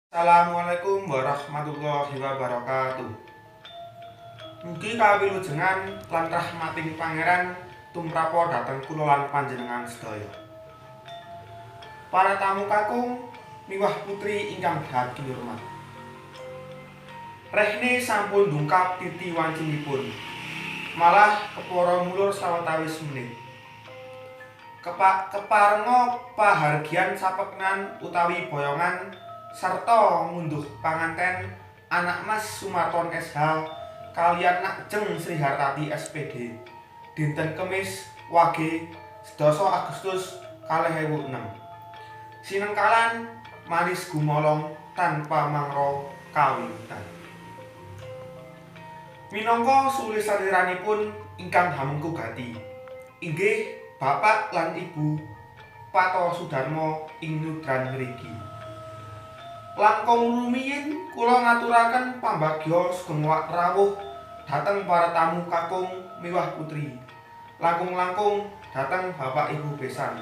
Assalamualaikum warahmatullahi wabarakatuh. Mugi kawilujengan lan rahmating Pangeran tumrapa dhateng kula lan panjenengan sedaya. Para tamu kakung miwah putri ingkang dhateng hormat. Rehne sampun ndungkap titi wancinipun. Malah kepara mulur sawetawis menit. Keparenga pahargyan sapeknan utawi boyongan sarta ngunduh panganten anak Mas Sumarton SH kaliyan Nakjeng Sri Hartati SPD dinten Kemis Wage 11 Agustus 2006. Sinengkalan manis gumolong tanpa mangro kawiwitan. Minangka sulisaliranipun ingkang hamengku gati inggih Bapak lan Ibu Pato Sudarmo ing Nudran mriki. Langkung rumiyin kula ngaturaken pambagya sugeng rawuh dhateng para tamu kakung miwah putri. Langkung-langkung dhateng Bapak Ibu besan.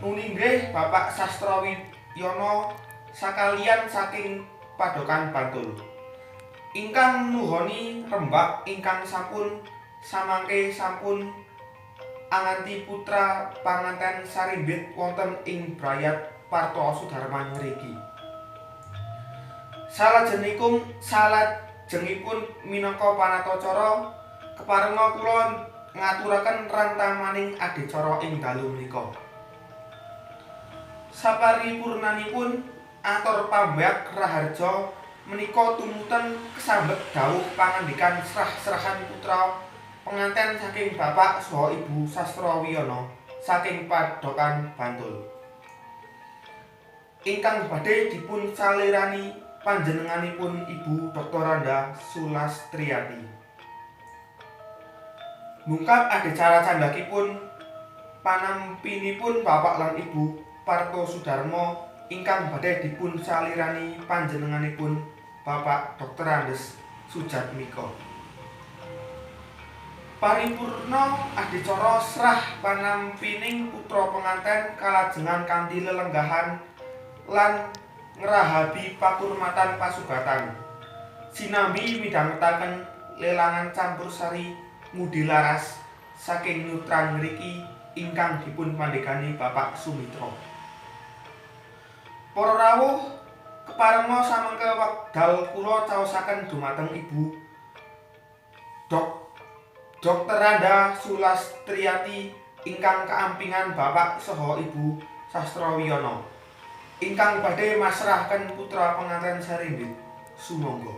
Nuninggih Bapak Sastrawiyono sakaliyan saking Padokan Bantul. Ingkang nuhoni rembag ingkang sampun samangke sampun anganti putra panganten sarimbit wonten ing Brayat Parto Sudarman mriki. Salajengipun minangka panatacara keparenga kula ngaturaken rantamaning adicara ing dalu menika. Saparipurnanipun atur pambek raharja menika tumuten kesambet dawuh pangandikan serah-serahan putra penganten saking Bapak saha Ibu Sastrawiyono saking Padokan Bantul. Ingkang badhe dipun salirani panjenenganipun Ibu Dr. Randa Sulastriyati. Mungkap adicara candhakipun panampinipun Bapak lan Ibu Parto Sudarmo ingkang badhe dipun salirani panjenenganipun Bapak Dr. Andes Sujatmiko. Paripurna adicara srah panampining putra penganten kalajengan kanthi lelenggahan lan ngrahabi pakurmatan pasugatan. Sinambi midhangetaken lelangan campursari ngudi laras saking Nutran mriki ingkang dipun pandegani Bapak Sumitra. Para rawuh keparenga samangke wekdal kula caosaken dumateng Ibu Dr. Randa Sulastriyati ingkang kaampingan Bapak saha Ibu Sastrawiyono ingkang badhe masrahaken putra penganten sarimbit. Sumangga.